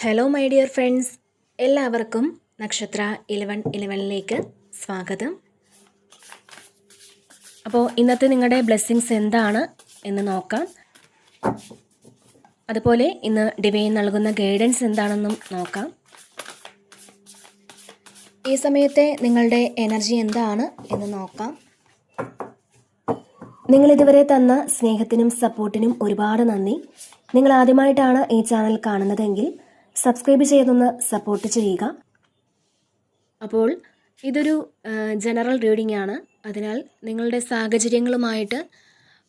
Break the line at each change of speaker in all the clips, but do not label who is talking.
Hello my dear friends, എല്ലാവർക്കും നക്ഷത്ര 1111ലേക്ക് സ്വാഗതം. അപ്പോൾ ഇന്നത്തെ നിങ്ങളുടെ ബ്ലെസ്സിങ്സ് എന്താണ് എന്ന് നോക്കാം. അതുപോലെ ഇന്ന് ഡിവൈൻ നൽകുന്ന ഗൈഡൻസ് എന്താണെന്നും നോക്കാം. ഈ സമയത്തെ നിങ്ങളുടെ എനർജി എന്താണ് എന്ന് നോക്കാം. നിങ്ങൾ ഇതുവരെ തന്ന സ്നേഹത്തിനും സപ്പോർട്ടിനും ഒരുപാട് നന്ദി. നിങ്ങൾ ആദ്യമായിട്ടാണ് ഈ ചാനൽ കാണുന്നതെങ്കിൽ സബ്സ്ക്രൈബ് ചെയ്തൊന്ന് സപ്പോർട്ട് ചെയ്യുക. അപ്പോൾ ഇതൊരു ജനറൽ റീഡിംഗ് ആണ്. അതിനാൽ നിങ്ങളുടെ സാഹചര്യങ്ങളുമായിട്ട്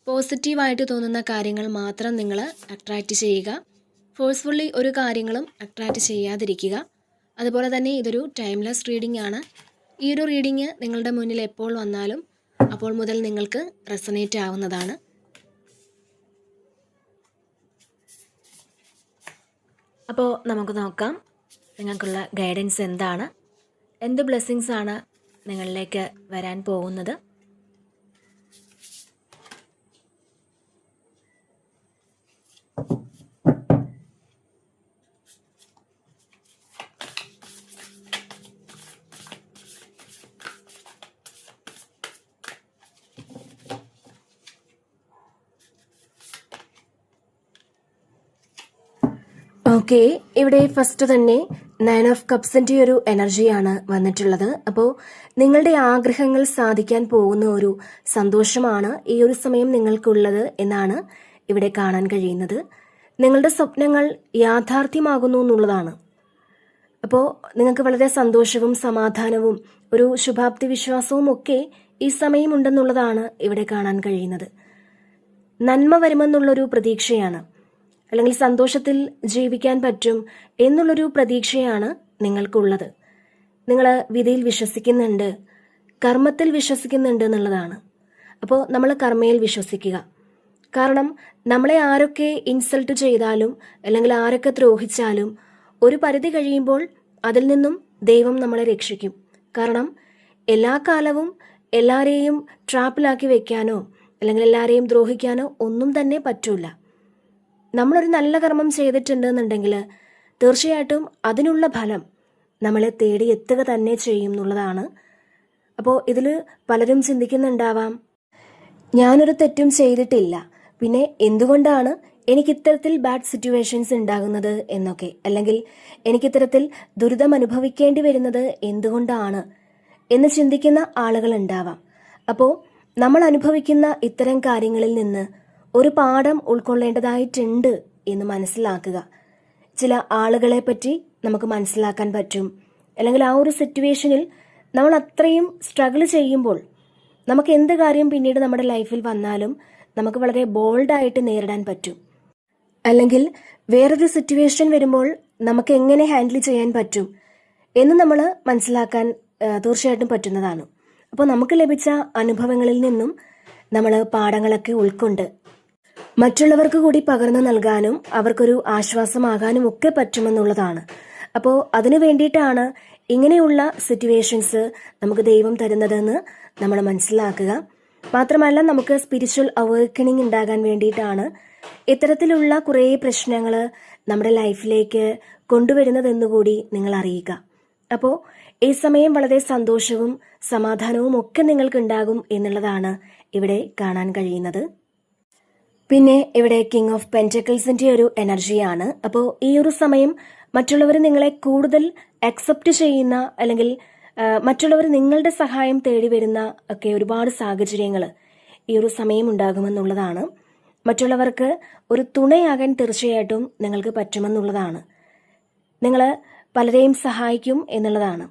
പോസിറ്റീവായിട്ട് തോന്നുന്ന കാര്യങ്ങൾ മാത്രം നിങ്ങൾ അട്രാക്റ്റ് ചെയ്യുക. ഫോഴ്സ്ഫുള്ളി ഒരു കാര്യങ്ങളും അട്രാക്റ്റ് ചെയ്യാതിരിക്കുക. അതുപോലെ തന്നെ ഇതൊരു ടൈംലെസ് റീഡിംഗ് ആണ്. ഈ ഒരു റീഡിംഗ് നിങ്ങളുടെ മുന്നിൽ എപ്പോൾ വന്നാലും അപ്പോൾ മുതൽ നിങ്ങൾക്ക് റെസനേറ്റ് ആവുന്നതാണ്. അപ്പോൾ നമുക്ക് നോക്കാം നിങ്ങൾക്കുള്ള ഗൈഡൻസ് എന്താണ്, എന്ത് ബ്ലെസ്സിങ്സ് ആണ് നിങ്ങളിലേക്ക് വരാൻ പോകുന്നത്. ഓക്കെ, ഇവിടെ ഫസ്റ്റ് തന്നെ 9 ഓഫ് കപ്സിന്റെ ഒരു എനർജിയാണ് വന്നിട്ടുള്ളത്. അപ്പോൾ നിങ്ങളുടെ ആഗ്രഹങ്ങൾ സാധിക്കാൻ പോകുന്ന ഒരു സന്തോഷമാണ് ഈ ഒരു സമയം നിങ്ങൾക്കുള്ളത് എന്നാണ് ഇവിടെ കാണാൻ കഴിയുന്നത്. നിങ്ങളുടെ സ്വപ്നങ്ങൾ യാഥാർത്ഥ്യമാകുന്നു എന്നുള്ളതാണ്. അപ്പോൾ നിങ്ങൾക്ക് വളരെ സന്തോഷവും സമാധാനവും ഒരു ശുഭാപ്തി വിശ്വാസവും ഒക്കെ ഈ സമയം ഉണ്ടെന്നുള്ളതാണ് ഇവിടെ കാണാൻ കഴിയുന്നത്. നന്മ വരുമെന്നുള്ളൊരു പ്രതീക്ഷയാണ്, അല്ലെങ്കിൽ സന്തോഷത്തിൽ ജീവിക്കാൻ പറ്റും എന്നുള്ളൊരു പ്രതീക്ഷയാണ് നിങ്ങൾക്കുള്ളത്. നിങ്ങൾ വിധിയിൽ വിശ്വസിക്കുന്നുണ്ട്, കർമ്മത്തിൽ വിശ്വസിക്കുന്നുണ്ട് എന്നുള്ളതാണ്. അപ്പോൾ നമ്മൾ കർമ്മയിൽ വിശ്വസിക്കുക. കാരണം നമ്മളെ ആരൊക്കെ ഇൻസൾട്ട് ചെയ്താലും അല്ലെങ്കിൽ ആരൊക്കെ ദ്രോഹിച്ചാലും ഒരു പരിധി കഴിയുമ്പോൾ അതിൽ നിന്നും ദൈവം നമ്മളെ രക്ഷിക്കും. കാരണം എല്ലാ കാലവും എല്ലാവരെയും ട്രാപ്പിലാക്കി വെക്കാനോ അല്ലെങ്കിൽ എല്ലാവരെയും ദ്രോഹിക്കാനോ ഒന്നും തന്നെ പറ്റൂല. നമ്മളൊരു നല്ല കർമ്മം ചെയ്തിട്ടുണ്ടെന്നുണ്ടെങ്കിൽ തീർച്ചയായിട്ടും അതിനുള്ള ഫലം നമ്മളെ തേടി എത്തുക തന്നെ ചെയ്യും എന്നുള്ളതാണ്. അപ്പോൾ ഇതിൽ പലരും ചിന്തിക്കുന്നുണ്ടാവാം, ഞാനൊരു തെറ്റും ചെയ്തിട്ടില്ല, പിന്നെ എന്തുകൊണ്ടാണ് എനിക്കിത്തരത്തിൽ ബാഡ് സിറ്റുവേഷൻസ് ഉണ്ടാകുന്നത് എന്നൊക്കെ, അല്ലെങ്കിൽ എനിക്കിത്തരത്തിൽ ദുരിതം അനുഭവിക്കേണ്ടി വരുന്നത് എന്തുകൊണ്ടാണ് എന്ന് ചിന്തിക്കുന്ന ആളുകൾ ഉണ്ടാവാം. അപ്പോൾ നമ്മൾ അനുഭവിക്കുന്ന ഇത്തരം കാര്യങ്ങളിൽ നിന്ന് ഒരു പാഠം ഉൾക്കൊള്ളേണ്ടതായിട്ടുണ്ട് എന്ന് മനസ്സിലാക്കുക. ചില ആളുകളെ പറ്റി നമുക്ക് മനസ്സിലാക്കാൻ പറ്റും, അല്ലെങ്കിൽ ആ ഒരു സിറ്റുവേഷനിൽ നമ്മൾ അത്രയും സ്ട്രഗിൾ ചെയ്യുമ്പോൾ നമുക്ക് എന്ത് കാര്യം പിന്നീട് നമ്മുടെ ലൈഫിൽ വന്നാലും നമുക്ക് വളരെ ബോൾഡായിട്ട് നേരിടാൻ പറ്റും. അല്ലെങ്കിൽ വേറൊരു സിറ്റുവേഷൻ വരുമ്പോൾ നമുക്ക് എങ്ങനെ ഹാൻഡിൽ ചെയ്യാൻ പറ്റും എന്ന് നമ്മൾ മനസ്സിലാക്കാൻ തീർച്ചയായിട്ടും പറ്റുന്നതാണ്. അപ്പോൾ നമുക്ക് ലഭിച്ച അനുഭവങ്ങളിൽ നിന്നും നമ്മൾ പാഠങ്ങളൊക്കെ ഉൾക്കൊണ്ട് മറ്റുള്ളവർക്ക് കൂടി പകർന്നു നൽകാനും അവർക്കൊരു ആശ്വാസമാകാനും ഒക്കെ പറ്റുമെന്നുള്ളതാണ്. അപ്പോൾ അതിനു വേണ്ടിയിട്ടാണ് ഇങ്ങനെയുള്ള സിറ്റുവേഷൻസ് നമുക്ക് ദൈവം തരുന്നതെന്ന് നമ്മൾ മനസ്സിലാക്കുക. മാത്രമല്ല നമുക്ക് സ്പിരിച്വൽ അവേക്കണിങ് ഉണ്ടാകാൻ വേണ്ടിയിട്ടാണ് ഇത്തരത്തിലുള്ള കുറേ പ്രശ്നങ്ങൾ നമ്മുടെ ലൈഫിലേക്ക് കൊണ്ടുവരുന്നതെന്നുകൂടി നിങ്ങൾ അറിയുക. അപ്പോൾ ഈ സമയം വളരെ സന്തോഷവും സമാധാനവും ഒക്കെ നിങ്ങൾക്ക് ഉണ്ടാകും എന്നുള്ളതാണ് ഇവിടെ കാണാൻ കഴിയുന്നത്. പിന്നെ ഇവിടെ കിങ് ഓഫ് പെന്റക്കിൾസിന്റെ ഒരു എനർജിയാണ്. അപ്പോൾ ഈ ഒരു സമയം മറ്റുള്ളവർ നിങ്ങളെ കൂടുതൽ അക്സെപ്റ്റ് ചെയ്യുന്ന, അല്ലെങ്കിൽ മറ്റുള്ളവർ നിങ്ങളുടെ സഹായം തേടി വരുന്ന ഒക്കെ ഒരുപാട് സാഹചര്യങ്ങൾ ഈ ഒരു സമയം ഉണ്ടാകുമെന്നുള്ളതാണ്. മറ്റുള്ളവർക്ക് ഒരു തുണയാകാൻ തീർച്ചയായിട്ടും നിങ്ങൾക്ക് പറ്റുമെന്നുള്ളതാണ്. നിങ്ങൾ പലരെയും സഹായിക്കും എന്നുള്ളതാണ്.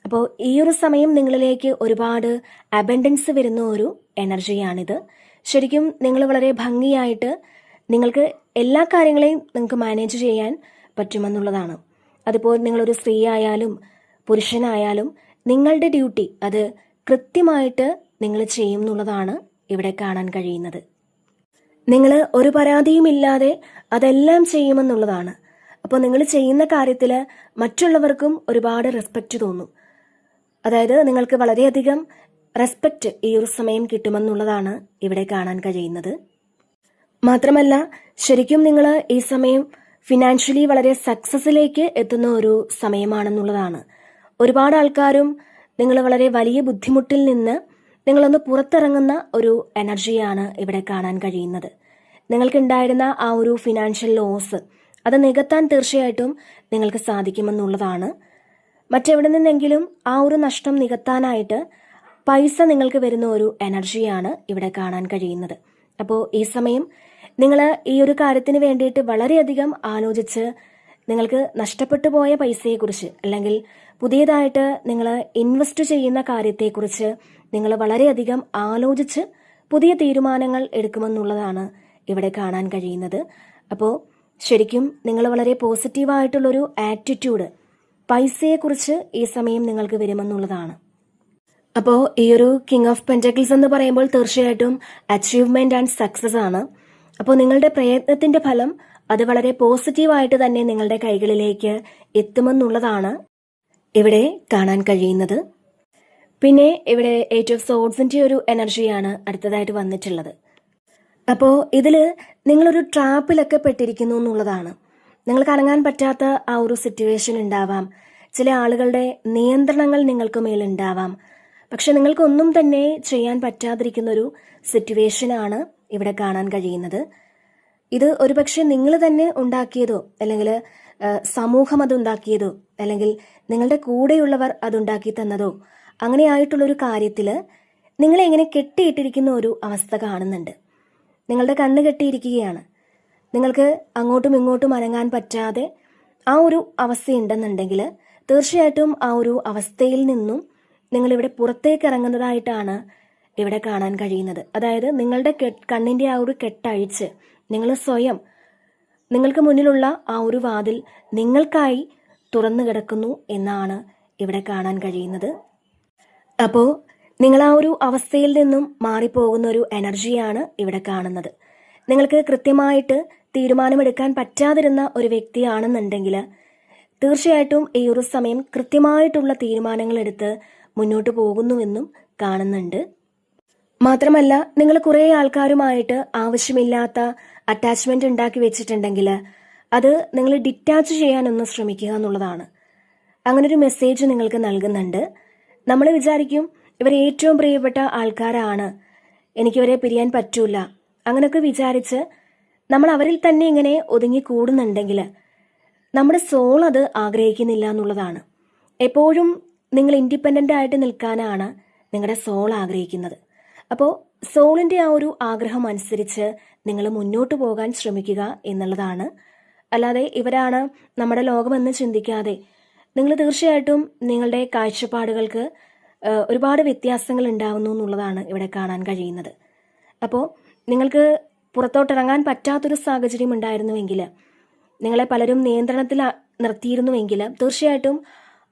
അപ്പോൾ ഈ ഒരു സമയം നിങ്ങളിലേക്ക് ഒരുപാട് അബൻഡൻസ് വരുന്ന ഒരു എനർജിയാണിത്. ശരിക്കും നിങ്ങൾ വളരെ ഭംഗിയായിട്ട് നിങ്ങൾക്ക് എല്ലാ കാര്യങ്ങളെയും നിങ്ങൾക്ക് മാനേജ് ചെയ്യാൻ പറ്റുമെന്നുള്ളതാണ്. അതുപോലെ നിങ്ങളൊരു സ്ത്രീ ആയാലും പുരുഷനായാലും നിങ്ങളുടെ ഡ്യൂട്ടി അത് കൃത്യമായിട്ട് നിങ്ങൾ ചെയ്യും എന്നുള്ളതാണ് ഇവിടെ കാണാൻ കഴിയുന്നത്. നിങ്ങൾ ഒരു പരാതിയുമില്ലാതെ അതെല്ലാം ചെയ്യുമെന്നുള്ളതാണ്. അപ്പോൾ നിങ്ങൾ ചെയ്യുന്ന കാര്യത്തിൽ മറ്റുള്ളവർക്കും ഒരുപാട് റെസ്പെക്റ്റ് തോന്നും. അതായത് നിങ്ങൾക്ക് വളരെയധികം റെസ്പെക്റ്റ് ഈ ഒരു സമയം കിട്ടുമെന്നുള്ളതാണ് ഇവിടെ കാണാൻ കഴിയുന്നത്. മാത്രമല്ല ശരിക്കും നിങ്ങൾ ഈ സമയം ഫിനാൻഷ്യലി വളരെ സക്സസിലേക്ക് എത്തുന്ന ഒരു സമയമാണെന്നുള്ളതാണ്. ഒരുപാട് ആൾക്കാരും നിങ്ങൾ വളരെ വലിയ ബുദ്ധിമുട്ടിൽ നിന്ന് നിങ്ങളൊന്ന് പുറത്തിറങ്ങുന്ന ഒരു എനർജിയാണ് ഇവിടെ കാണാൻ കഴിയുന്നത്. നിങ്ങൾക്കുണ്ടായിരുന്ന ആ ഒരു ഫിനാൻഷ്യൽ ലോസ് അത് നികത്താൻ തീർച്ചയായിട്ടും നിങ്ങൾക്ക് സാധിക്കുമെന്നുള്ളതാണ്. മറ്റെവിടെ നിന്നെങ്കിലും ആ ഒരു നഷ്ടം നികത്താനായിട്ട് പൈസ നിങ്ങൾക്ക് വരുന്ന ഒരു എനർജിയാണ് ഇവിടെ കാണാൻ കഴിയുന്നത്. അപ്പോൾ ഈ സമയം നിങ്ങൾ ഈ ഒരു കാര്യത്തിന് വേണ്ടിയിട്ട് വളരെയധികം ആലോചിച്ച് നിങ്ങൾക്ക് നഷ്ടപ്പെട്ടു പോയ പൈസയെക്കുറിച്ച് അല്ലെങ്കിൽ പുതിയതായിട്ട് നിങ്ങൾ ഇൻവെസ്റ്റ് ചെയ്യുന്ന കാര്യത്തെക്കുറിച്ച് നിങ്ങൾ വളരെയധികം ആലോചിച്ച് പുതിയ തീരുമാനങ്ങൾ എടുക്കുമെന്നുള്ളതാണ് ഇവിടെ കാണാൻ കഴിയുന്നത്. അപ്പോൾ ശരിക്കും നിങ്ങൾ വളരെ പോസിറ്റീവായിട്ടുള്ളൊരു ആറ്റിറ്റ്യൂഡ് പൈസയെക്കുറിച്ച് ഈ സമയം നിങ്ങൾക്ക് വരുമെന്നുള്ളതാണ്. അപ്പോൾ ഈ ഒരു കിങ് ഓഫ് പെന്റക്കിൾസ് എന്ന് പറയുമ്പോൾ തീർച്ചയായിട്ടും അച്ചീവ്മെന്റ് ആൻഡ് സക്സസ് ആണ്. അപ്പോൾ നിങ്ങളുടെ പ്രയത്നത്തിന്റെ ഫലം അത് വളരെ പോസിറ്റീവായിട്ട് തന്നെ നിങ്ങളുടെ കൈകളിലേക്ക് എത്തുമെന്നുള്ളതാണ് ഇവിടെ കാണാൻ കഴിയുന്നത്. പിന്നെ ഇവിടെ 8 ഓഫ് സോഡ്സിന്റെ ഒരു എനർജിയാണ് അടുത്തതായിട്ട് വന്നിട്ടുള്ളത്. അപ്പോൾ ഇതിൽ നിങ്ങളൊരു ട്രാപ്പിലൊക്കെ പെട്ടിരിക്കുന്നു എന്നുള്ളതാണ്. നിങ്ങൾക്ക് അനങ്ങാൻ പറ്റാത്ത ആ ഒരു സിറ്റുവേഷൻ ഉണ്ടാവാം. ചില ആളുകളുടെ നിയന്ത്രണങ്ങൾ നിങ്ങൾക്ക് മേലുണ്ടാവാം. പക്ഷെ നിങ്ങൾക്കൊന്നും തന്നെ ചെയ്യാൻ പറ്റാതിരിക്കുന്ന ഒരു സിറ്റുവേഷനാണ് ഇവിടെ കാണാൻ കഴിയുന്നത്. ഇത് ഒരുപക്ഷെ നിങ്ങൾ തന്നെ ഉണ്ടാക്കിയതോ അല്ലെങ്കിൽ സമൂഹം അതുണ്ടാക്കിയതോ അല്ലെങ്കിൽ നിങ്ങളുടെ കൂടെയുള്ളവർ അതുണ്ടാക്കി തന്നതോ അങ്ങനെയായിട്ടുള്ളൊരു കാര്യത്തിൽ നിങ്ങളെ ഇങ്ങനെ കെട്ടിയിട്ടിരിക്കുന്ന ഒരു അവസ്ഥ കാണുന്നുണ്ട്. നിങ്ങളുടെ കണ്ണ് കെട്ടിയിരിക്കുകയാണ്. നിങ്ങൾക്ക് അങ്ങോട്ടും ഇങ്ങോട്ടും അനങ്ങാൻ പറ്റാതെ ആ ഒരു അവസ്ഥയുണ്ടെന്നുണ്ടെങ്കിൽ തീർച്ചയായിട്ടും ആ ഒരു അവസ്ഥയിൽ നിന്നും നിങ്ങളിവിടെ പുറത്തേക്ക് ഇറങ്ങുന്നതായിട്ടാണ് ഇവിടെ കാണാൻ കഴിയുന്നത്. അതായത് നിങ്ങളുടെ കണ്ണിൻ്റെ ആ ഒരു കെട്ടഴിച്ച് നിങ്ങൾ സ്വയം നിങ്ങൾക്ക് മുന്നിലുള്ള ആ ഒരു വാതിൽ നിങ്ങൾക്കായി തുറന്നു കിടക്കുന്നു എന്നാണ് ഇവിടെ കാണാൻ കഴിയുന്നത്. അപ്പോൾ നിങ്ങൾ ആ ഒരു അവസ്ഥയിൽ നിന്നും മാറിപ്പോകുന്ന ഒരു എനർജിയാണ് ഇവിടെ കാണുന്നത്. നിങ്ങൾക്ക് കൃത്യമായിട്ട് തീരുമാനമെടുക്കാൻ പറ്റാതിരുന്ന ഒരു വ്യക്തിയാണെന്നുണ്ടെങ്കിൽ തീർച്ചയായിട്ടും ഈ ഒരു സമയം കൃത്യമായിട്ടുള്ള തീരുമാനങ്ങൾ എടുത്ത് മുന്നോട്ട് പോകുന്നുവെന്നും കാണുന്നുണ്ട്. മാത്രമല്ല നിങ്ങൾ കുറേ ആൾക്കാരുമായിട്ട് ആവശ്യമില്ലാത്ത അറ്റാച്ച്മെന്റ് ഉണ്ടാക്കി വെച്ചിട്ടുണ്ടെങ്കിൽ അത് നിങ്ങൾ ഡിറ്റാച്ച് ചെയ്യാനൊന്ന് ശ്രമിക്കുക എന്നുള്ളതാണ്. അങ്ങനൊരു മെസ്സേജ് നിങ്ങൾക്ക് നൽകുന്നുണ്ട്. നമ്മൾ വിചാരിക്കും ഇവർ ഏറ്റവും പ്രിയപ്പെട്ട ആൾക്കാരാണ്, എനിക്കിവരെ പിരിയാൻ പറ്റൂല, അങ്ങനെയൊക്കെ വിചാരിച്ച് നമ്മൾ അവരിൽ തന്നെ ഇങ്ങനെ ഒതുങ്ങി കൂടുന്നുണ്ടെങ്കിൽ നമ്മുടെ സോൾ അത് ആഗ്രഹിക്കുന്നില്ല എന്നുള്ളതാണ്. എപ്പോഴും നിങ്ങൾ ഇൻഡിപെൻഡൻ്റ് ആയിട്ട് നിൽക്കാനാണ് നിങ്ങളുടെ സോൾ ആഗ്രഹിക്കുന്നത്. അപ്പോൾ സോളിൻ്റെ ആ ഒരു ആഗ്രഹം അനുസരിച്ച് നിങ്ങൾ മുന്നോട്ട് പോകാൻ ശ്രമിക്കുക എന്നുള്ളതാണ്. അല്ലാതെ ഇവരാണ് നമ്മുടെ ലോകമെന്ന് ചിന്തിക്കാതെ നിങ്ങൾ തീർച്ചയായിട്ടും നിങ്ങളുടെ കാഴ്ചപ്പാടുകൾക്ക് ഒരുപാട് വ്യത്യാസങ്ങൾ ഉണ്ടാവുന്നു എന്നുള്ളതാണ് ഇവിടെ കാണാൻ കഴിയുന്നത്. അപ്പോൾ നിങ്ങൾക്ക് പുറത്തോട്ടിറങ്ങാൻ പറ്റാത്തൊരു സാഹചര്യം ഉണ്ടായിരുന്നുവെങ്കിൽ, നിങ്ങളെ പലരും നിയന്ത്രണത്തിൽ നിർത്തിയിരുന്നുവെങ്കിൽ തീർച്ചയായിട്ടും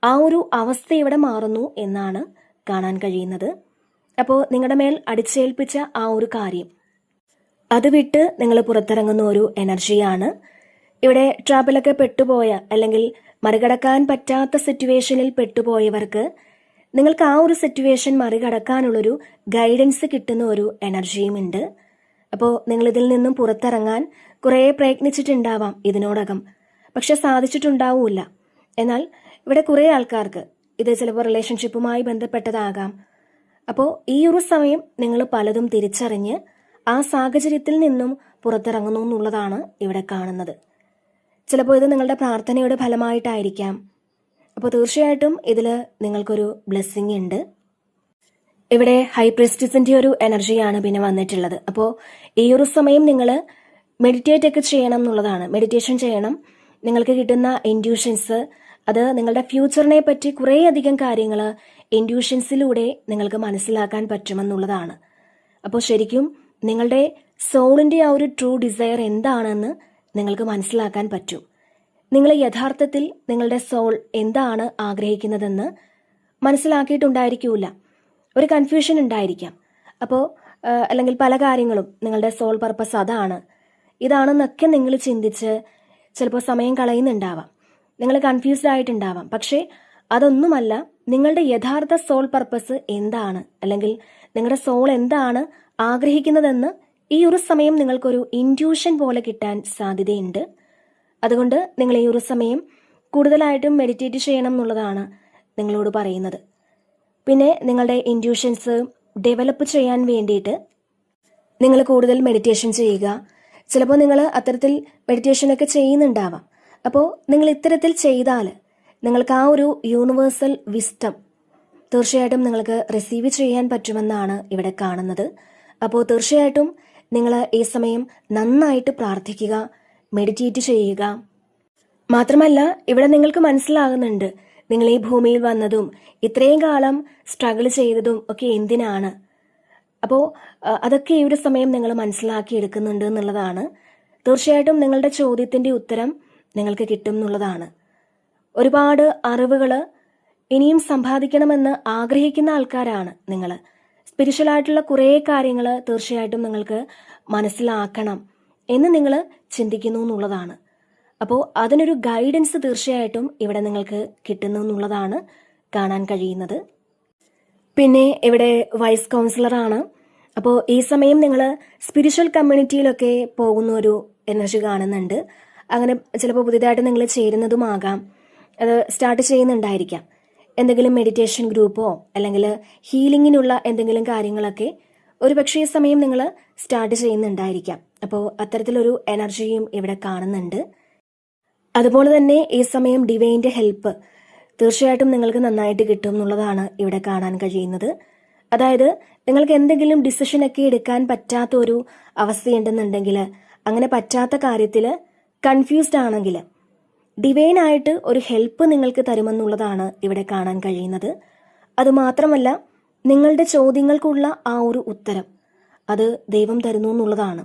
ആ ഒരു അവസ്ഥ ഇവിടെ മാറുന്നു എന്നാണ് കാണാൻ കഴിയുന്നത്. അപ്പോൾ നിങ്ങളുടെ മേൽ അടിച്ചേൽപ്പിച്ച ആ ഒരു കാര്യം അത് വിട്ട് നിങ്ങൾ പുറത്തിറങ്ങുന്ന ഒരു എനർജിയാണ്. ഇവിടെ ട്രാപ്പിലൊക്കെ പെട്ടുപോയ അല്ലെങ്കിൽ മറികടക്കാൻ പറ്റാത്ത സിറ്റുവേഷനിൽ പെട്ടുപോയവർക്ക് നിങ്ങൾക്ക് ആ ഒരു സിറ്റുവേഷൻ മറികടക്കാനുള്ളൊരു ഗൈഡൻസ് കിട്ടുന്ന ഒരു എനർജിയും ഉണ്ട്. അപ്പോൾ നിങ്ങളിതിൽ നിന്നും പുറത്തിറങ്ങാൻ കുറേ പ്രയത്നിച്ചിട്ടുണ്ടാവാം ഇതിനോടകം, പക്ഷെ സാധിച്ചിട്ടുണ്ടാവില്ല. എന്നാൽ ഇവിടെ കുറേ ആൾക്കാർക്ക് ഇത് ചിലപ്പോൾ റിലേഷൻഷിപ്പുമായി ബന്ധപ്പെട്ടതാകാം. അപ്പോൾ ഈ ഒരു സമയം നിങ്ങൾ പലതും തിരിച്ചറിഞ്ഞ് ആ സാഹചര്യത്തിൽ നിന്നും പുറത്തിറങ്ങുന്നു എന്നുള്ളതാണ് ഇവിടെ കാണുന്നത്. ചിലപ്പോൾ ഇത് നിങ്ങളുടെ പ്രാർത്ഥനയുടെ ഫലമായിട്ടായിരിക്കാം. അപ്പോൾ തീർച്ചയായിട്ടും ഇതിൽ നിങ്ങൾക്കൊരു ബ്ലെസ്സിങ് ഉണ്ട്. ഇവിടെ ഹൈ പ്രീസ്റ്റസിന്റെ ഒരു എനർജിയാണ് പിന്നെ വന്നിട്ടുള്ളത്. അപ്പോൾ ഈ ഒരു സമയം നിങ്ങൾ മെഡിറ്റേറ്റ് ഒക്കെ ചെയ്യണം എന്നുള്ളതാണ്. മെഡിറ്റേഷൻ ചെയ്യണം. നിങ്ങൾക്ക് കിട്ടുന്ന ഇൻഡ്യൂഷൻസ് അത് നിങ്ങളുടെ ഫ്യൂച്ചറിനെ പറ്റി കുറേയധികം കാര്യങ്ങൾ ഇൻഡ്യൂഷൻസിലൂടെ നിങ്ങൾക്ക് മനസ്സിലാക്കാൻ പറ്റുമെന്നുള്ളതാണ്. അപ്പോൾ ശരിക്കും നിങ്ങളുടെ സോളിൻ്റെ ആ ഒരു ട്രൂ ഡിസയർ എന്താണെന്ന് നിങ്ങൾക്ക് മനസ്സിലാക്കാൻ പറ്റും. നിങ്ങൾ യഥാർത്ഥത്തിൽ നിങ്ങളുടെ സോൾ എന്താണ് ആഗ്രഹിക്കുന്നതെന്ന് മനസ്സിലാക്കിയിട്ടുണ്ടായിരിക്കില്ല. ഒരു കൺഫ്യൂഷൻ ഉണ്ടായിരിക്കാം. അപ്പോൾ അല്ലെങ്കിൽ പല കാര്യങ്ങളും നിങ്ങളുടെ സോൾ പർപ്പസ് അതാണ് ഇതാണെന്നൊക്കെ നിങ്ങൾ ചിന്തിച്ച് ചിലപ്പോൾ സമയം കളയുന്നുണ്ടാവാം. നിങ്ങൾ കൺഫ്യൂസ്ഡ് ആയിട്ടുണ്ടാവാം. പക്ഷേ അതൊന്നുമല്ല. നിങ്ങളുടെ യഥാർത്ഥ സോൾ പർപ്പസ് എന്താണ് അല്ലെങ്കിൽ നിങ്ങളുടെ സോൾ എന്താണ് ആഗ്രഹിക്കുന്നതെന്ന് ഈ ഒരു സമയം നിങ്ങൾക്കൊരു ഇൻഡ്യൂഷൻ പോലെ കിട്ടാൻ സാധ്യതയുണ്ട്. അതുകൊണ്ട് നിങ്ങൾ ഈ ഒരു സമയം കൂടുതലായിട്ടും മെഡിറ്റേറ്റ് ചെയ്യണം എന്നുള്ളതാണ് നിങ്ങളോട് പറയുന്നത്. പിന്നെ നിങ്ങളുടെ ഇൻറ്റ്യൂഷൻസ് ഡെവലപ്പ് ചെയ്യാൻ വേണ്ടിയിട്ട് നിങ്ങൾ കൂടുതൽ മെഡിറ്റേഷൻ ചെയ്യുക. ചിലപ്പോൾ നിങ്ങൾ അത്തരത്തിൽ മെഡിറ്റേഷനൊക്കെ ചെയ്യുന്നുണ്ടാവാം. അപ്പോൾ നിങ്ങൾ ഇത്തരത്തിൽ ചെയ്താൽ നിങ്ങൾക്ക് ആ ഒരു യൂണിവേഴ്സൽ വിസ്ഡം തീർച്ചയായിട്ടും നിങ്ങൾക്ക് റിസീവ് ചെയ്യാൻ പറ്റുമെന്നാണ് ഇവിടെ കാണുന്നത്. അപ്പോൾ തീർച്ചയായിട്ടും നിങ്ങൾ ഈ സമയം നന്നായിട്ട് പ്രാർത്ഥിക്കുക, മെഡിറ്റേറ്റ് ചെയ്യുക. മാത്രമല്ല ഇവിടെ നിങ്ങൾക്ക് മനസ്സിലാകുന്നുണ്ട് നിങ്ങൾ ഈ ഭൂമിയിൽ വന്നതും ഇത്രയും കാലം സ്ട്രഗിൾ ചെയ്തതും ഒക്കെ എന്തിനാണ്. അപ്പോൾ അതൊക്കെ ഈ ഒരു സമയം നിങ്ങൾ മനസ്സിലാക്കിയെടുക്കുന്നുണ്ട് എന്നുള്ളതാണ്. തീർച്ചയായിട്ടും നിങ്ങളുടെ ചോദ്യത്തിൻ്റെ ഉത്തരം നിങ്ങൾക്ക് കിട്ടും എന്നുള്ളതാണ്. ഒരുപാട് അറിവുകൾ ഇനിയും സമ്പാദിക്കണമെന്ന് ആഗ്രഹിക്കുന്ന ആൾക്കാരാണ് നിങ്ങൾ. സ്പിരിച്വലായിട്ടുള്ള കുറേ കാര്യങ്ങൾ തീർച്ചയായിട്ടും നിങ്ങൾക്ക് മനസ്സിലാക്കണം എന്ന് നിങ്ങൾ ചിന്തിക്കുന്നു എന്നുള്ളതാണ്. അപ്പോൾ അതിനൊരു ഗൈഡൻസ് തീർച്ചയായിട്ടും ഇവിടെ നിങ്ങൾക്ക് കിട്ടുന്നു എന്നുള്ളതാണ് കാണാൻ കഴിയുന്നത്. പിന്നെ ഇവിടെ വൈസ് കൗൺസിലറാണ്. അപ്പോൾ ഈ സമയം നിങ്ങൾ സ്പിരിച്വൽ കമ്മ്യൂണിറ്റിയിലൊക്കെ പോകുന്ന ഒരു എനർജി കാണുന്നുണ്ട്. അങ്ങനെ ചിലപ്പോൾ പുതിയതായിട്ട് നിങ്ങൾ ചേരുന്നതുമാകാം, അത് സ്റ്റാർട്ട് ചെയ്യുന്നുണ്ടായിരിക്കാം. എന്തെങ്കിലും മെഡിറ്റേഷൻ ഗ്രൂപ്പോ അല്ലെങ്കിൽ ഹീലിങ്ങിനുള്ള എന്തെങ്കിലും കാര്യങ്ങളൊക്കെ ഒരു പക്ഷേ ഈ സമയം നിങ്ങൾ സ്റ്റാർട്ട് ചെയ്യുന്നുണ്ടായിരിക്കാം. അപ്പോൾ അത്തരത്തിലൊരു എനർജിയും ഇവിടെ കാണുന്നുണ്ട്. അതുപോലെ തന്നെ ഈ സമയം ഡിവൈൻ്റെ ഹെൽപ്പ് തീർച്ചയായിട്ടും നിങ്ങൾക്ക് നന്നായിട്ട് കിട്ടും എന്നുള്ളതാണ് ഇവിടെ കാണാൻ കഴിയുന്നത്. അതായത് നിങ്ങൾക്ക് എന്തെങ്കിലും ഡിസിഷനൊക്കെ എടുക്കാൻ പറ്റാത്ത ഒരു അവസ്ഥയുണ്ടെന്നുണ്ടെങ്കിൽ, അങ്ങനെ പറ്റാത്ത കാര്യത്തിൽ കൺഫ്യൂസ്ഡ് ആണെങ്കിൽ ഡിവൈനായിട്ട് ഒരു ഹെൽപ്പ് നിങ്ങൾക്ക് തരുമെന്നുള്ളതാണ് ഇവിടെ കാണാൻ കഴിയുന്നത്. അതുമാത്രമല്ല നിങ്ങളുടെ ചോദ്യങ്ങൾക്കുള്ള ആ ഒരു ഉത്തരം അത് ദൈവം തരുന്നു എന്നുള്ളതാണ്.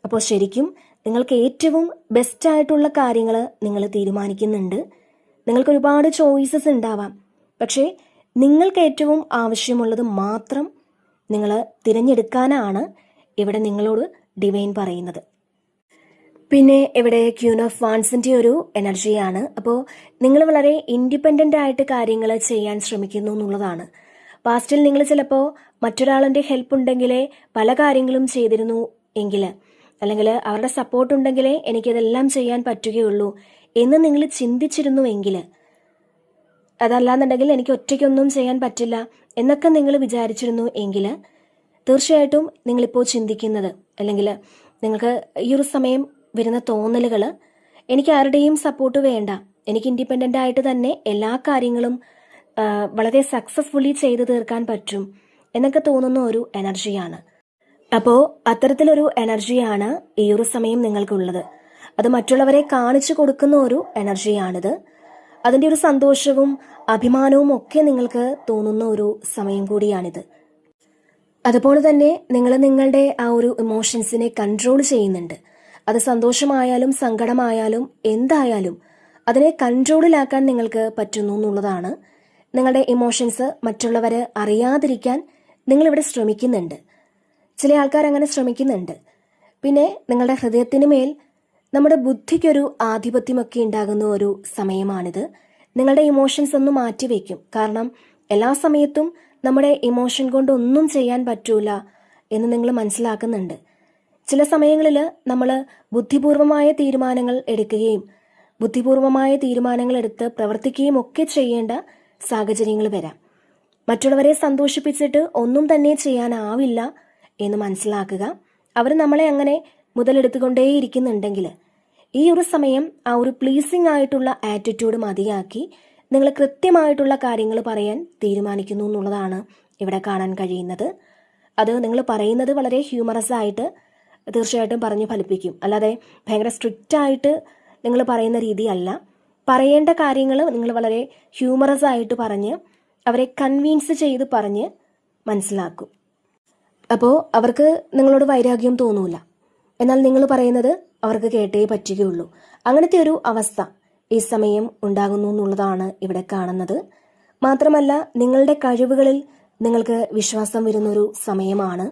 അപ്പോൾ ശരിക്കും നിങ്ങൾക്ക് ഏറ്റവും ബെസ്റ്റായിട്ടുള്ള കാര്യങ്ങൾ നിങ്ങൾ തീരുമാനിക്കുന്നുണ്ട്. നിങ്ങൾക്ക് ഒരുപാട് ചോയ്സസ് ഉണ്ടാവാം, പക്ഷേ നിങ്ങൾക്ക് ഏറ്റവും ആവശ്യമുള്ളത് മാത്രം നിങ്ങൾ തിരഞ്ഞെടുക്കാനാണ് ഇവിടെ നിങ്ങളോട് ഡിവൈൻ പറയുന്നത്. പിന്നെ ഇവിടെ ക്യൂൻ ഓഫ് വാൻസിൻ്റെ ഒരു എനർജിയാണ്. അപ്പോൾ നിങ്ങൾ വളരെ ഇൻഡിപെൻഡൻ്റ് ആയിട്ട് കാര്യങ്ങൾ ചെയ്യാൻ ശ്രമിക്കുന്നു എന്നുള്ളതാണ്. പാസ്റ്റിൽ നിങ്ങൾ ചിലപ്പോൾ മറ്റൊരാളിൻ്റെ ഹെൽപ്പ് ഉണ്ടെങ്കിലേ പല കാര്യങ്ങളും ചെയ്തിരുന്നു എങ്കിൽ, അല്ലെങ്കിൽ അവരുടെ സപ്പോർട്ട് ഉണ്ടെങ്കിലേ എനിക്കിതെല്ലാം ചെയ്യാൻ പറ്റുകയുള്ളൂ എന്ന് നിങ്ങൾ ചിന്തിച്ചിരുന്നുവെങ്കിൽ, അതല്ലാന്നുണ്ടെങ്കിൽ എനിക്ക് ഒറ്റയ്ക്കൊന്നും ചെയ്യാൻ പറ്റില്ല എന്നൊക്കെ നിങ്ങൾ വിചാരിച്ചിരുന്നു എങ്കിൽ, തീർച്ചയായിട്ടും നിങ്ങളിപ്പോൾ ചിന്തിക്കുന്നത് അല്ലെങ്കിൽ നിങ്ങൾക്ക് ഈ ഒരു സമയം വരുന്ന തോന്നലുകൾ, എനിക്ക് ആരുടെയും സപ്പോർട്ട് വേണ്ട, എനിക്ക് ഇൻഡിപെൻഡൻ്റ് ആയിട്ട് തന്നെ എല്ലാ കാര്യങ്ങളും വളരെ സക്സസ്ഫുള്ളി ചെയ്തു തീർക്കാൻ പറ്റും എന്നൊക്കെ തോന്നുന്ന ഒരു എനർജിയാണ്. അപ്പോൾ അത്തരത്തിലൊരു എനർജിയാണ് ഈ ഒരു സമയം നിങ്ങൾക്കുള്ളത്. അത് മറ്റുള്ളവരെ കാണിച്ചു കൊടുക്കുന്ന ഒരു എനർജിയാണിത്. അതിൻ്റെ ഒരു സന്തോഷവും അഭിമാനവും ഒക്കെ നിങ്ങൾക്ക് തോന്നുന്ന ഒരു സമയം കൂടിയാണിത്. അതുപോലെ തന്നെ നിങ്ങൾ നിങ്ങളുടെ ആ ഒരു ഇമോഷൻസിനെ കൺട്രോൾ ചെയ്യുന്നുണ്ട്. അത് സന്തോഷമായാലും സങ്കടമായാലും എന്തായാലും അതിനെ കൺട്രോളിലാക്കാൻ നിങ്ങൾക്ക് പറ്റുന്നു എന്നുള്ളതാണ്. നിങ്ങളുടെ ഇമോഷൻസ് മറ്റുള്ളവർ അറിയാതിരിക്കാൻ നിങ്ങളിവിടെ ശ്രമിക്കുന്നുണ്ട്. ചില ആൾക്കാർ അങ്ങനെ ശ്രമിക്കുന്നുണ്ട്. പിന്നെ നിങ്ങളുടെ ഹൃദയത്തിന് മേൽ നമ്മുടെ ബുദ്ധിക്കൊരു ആധിപത്യമൊക്കെ ഉണ്ടാകുന്ന ഒരു സമയമാണിത്. നിങ്ങളുടെ ഇമോഷൻസ് ഒന്ന് മാറ്റിവെക്കും. കാരണം എല്ലാ സമയത്തും നമ്മുടെ ഇമോഷൻ കൊണ്ട് ഒന്നും ചെയ്യാൻ പറ്റൂല എന്ന് നിങ്ങൾ മനസ്സിലാക്കുന്നുണ്ട്. ചില സമയങ്ങളിൽ നമ്മൾ ബുദ്ധിപൂർവമായ തീരുമാനങ്ങൾ എടുക്കുകയും ബുദ്ധിപൂർവമായ തീരുമാനങ്ങൾ എടുത്ത് പ്രവർത്തിക്കുകയും ഒക്കെ ചെയ്യേണ്ട സാഹചര്യങ്ങൾ വരാം. മറ്റുള്ളവരെ സന്തോഷിപ്പിച്ചിട്ട് ഒന്നും തന്നെ ചെയ്യാനാവില്ല എന്ന് മനസ്സിലാക്കുക. അവർ നമ്മളെ അങ്ങനെ മുതലെടുത്തുകൊണ്ടേയിരിക്കുന്നുണ്ടെങ്കിൽ ഈ ഒരു സമയം ആ ഒരു പ്ലീസിംഗ് ആയിട്ടുള്ള ആറ്റിറ്റ്യൂഡ് മതിയാക്കി നിങ്ങൾ കൃത്യമായിട്ടുള്ള കാര്യങ്ങൾ പറയാൻ തീരുമാനിക്കുന്നു എന്നുള്ളതാണ് ഇവിടെ കാണാൻ കഴിയുന്നത്. അത് നിങ്ങൾ പറയുന്നത് വളരെ ഹ്യൂമറസ് ആയിട്ട് തീർച്ചയായിട്ടും പറഞ്ഞു ഫലിപ്പിക്കും. അല്ലാതെ ഭയങ്കര സ്ട്രിക്റ്റ് ആയിട്ട് നിങ്ങൾ പറയുന്ന രീതിയല്ല. പറയേണ്ട കാര്യങ്ങൾ നിങ്ങൾ വളരെ ഹ്യൂമറസ് ആയിട്ട് പറഞ്ഞ് അവരെ കൺവിൻസ് ചെയ്ത് പറഞ്ഞ് മനസ്സിലാക്കും. അപ്പോൾ അവർക്ക് നിങ്ങളോട് വൈരാഗ്യം തോന്നൂല. എന്നാൽ നിങ്ങൾ പറയുന്നത് അവർക്ക് കേട്ടേ പറ്റുകയുള്ളൂ. അങ്ങനത്തെ ഒരു അവസ്ഥ ഈ സമയം ഉണ്ടാകുന്നു എന്നുള്ളതാണ് ഇവിടെ കാണുന്നത്. മാത്രമല്ല നിങ്ങളുടെ കഴിവുകളിൽ നിങ്ങൾക്ക് വിശ്വാസം വരുന്നൊരു സമയമാണ്.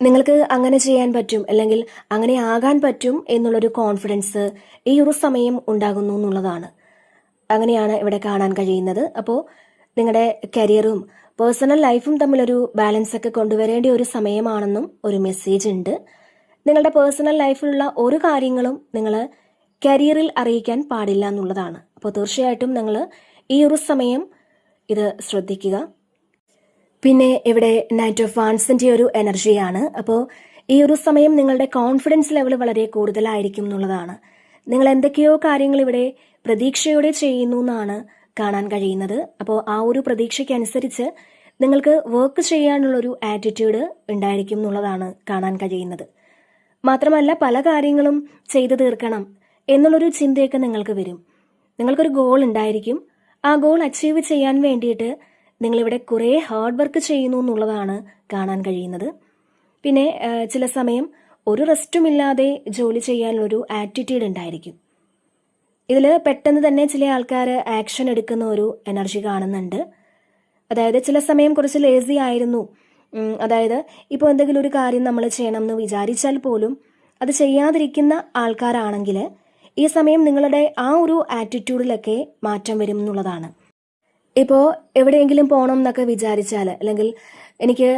നിങ്ങൾക്ക് അങ്ങനെ ചെയ്യാൻ പറ്റും അല്ലെങ്കിൽ അങ്ങനെ ആകാൻ പറ്റും എന്നുള്ളൊരു കോൺഫിഡൻസ് ഈ ഒരു സമയം ഉണ്ടാകുന്നു എന്നുള്ളതാണ്. അങ്ങനെയാണ് ഇവിടെ കാണാൻ കഴിയുന്നത്. അപ്പോൾ നിങ്ങളുടെ കരിയറും പേഴ്സണൽ ലൈഫും തമ്മിലൊരു ബാലൻസ് ഒക്കെ കൊണ്ടുവരേണ്ട ഒരു സമയമാണെന്നും ഒരു മെസ്സേജ് ഉണ്ട്. നിങ്ങളുടെ പേഴ്സണൽ ലൈഫിലുള്ള ഒരു കാര്യങ്ങളും നിങ്ങൾ കരിയറിൽ അറിയിക്കാൻ പാടില്ല എന്നുള്ളതാണ്. അപ്പോൾ തീർച്ചയായിട്ടും നിങ്ങൾ ഈ ഒരു സമയം ഇത് ശ്രദ്ധിക്കുക. പിന്നെ ഇവിടെ നൈറ്റ് ഓഫ് വാൻസിന്റെ ഒരു എനർജിയാണ്. അപ്പോൾ ഈ ഒരു സമയം നിങ്ങളുടെ കോൺഫിഡൻസ് ലെവൽ വളരെ കൂടുതലായിരിക്കും എന്നുള്ളതാണ്. നിങ്ങൾ എന്തൊക്കെയോ കാര്യങ്ങൾ ഇവിടെ പ്രതീക്ഷയോടെ ചെയ്യുന്നു എന്നാണ് കാണാൻ കഴിയുന്നത്. അപ്പോൾ ആ ഒരു പ്രതീക്ഷയ്ക്കനുസരിച്ച് നിങ്ങൾക്ക് വർക്ക് ചെയ്യാനുള്ളൊരു ആറ്റിറ്റ്യൂഡ് ഉണ്ടായിരിക്കും എന്നുള്ളതാണ് കാണാൻ കഴിയുന്നത്. മാത്രമല്ല പല കാര്യങ്ങളും ചെയ്തു തീർക്കണം എന്നുള്ളൊരു ചിന്തയൊക്കെ നിങ്ങൾക്ക് വരും. നിങ്ങൾക്കൊരു ഗോൾ ഉണ്ടായിരിക്കും. ആ ഗോൾ അച്ചീവ് ചെയ്യാൻ വേണ്ടിയിട്ട് നിങ്ങളിവിടെ കുറേ ഹാർഡ് വർക്ക് ചെയ്യുന്നു എന്നുള്ളതാണ് കാണാൻ കഴിയുന്നത്. പിന്നെ ചില സമയം ഒരു റെസ്റ്റുമില്ലാതെ ജോലി ചെയ്യാനുള്ളൊരു ആറ്റിറ്റ്യൂഡ് ഉണ്ടായിരിക്കും. ഇതിൽ പെട്ടെന്ന് തന്നെ ചില ആൾക്കാർ ആക്ഷൻ എടുക്കുന്ന ഒരു എനർജി കാണുന്നുണ്ട്. അതായത് ചില സമയം കുറച്ച് ലേസി ആയിരുന്നു. അതായത് ഇപ്പോൾ എന്തെങ്കിലും ഒരു കാര്യം നമ്മൾ ചെയ്യണം എന്ന് വിചാരിച്ചാൽ പോലും അത് ചെയ്യാതിരിക്കുന്ന ആൾക്കാരാണെങ്കിൽ ഈ സമയം നിങ്ങളുടെ ആ ഒരു ആറ്റിറ്റ്യൂഡിലൊക്കെ മാറ്റം വരും എന്നുള്ളതാണ്. ഇപ്പോൾ എവിടെയെങ്കിലും പോകണം എന്നൊക്കെ വിചാരിച്ചാൽ, അല്ലെങ്കിൽ എനിക്ക്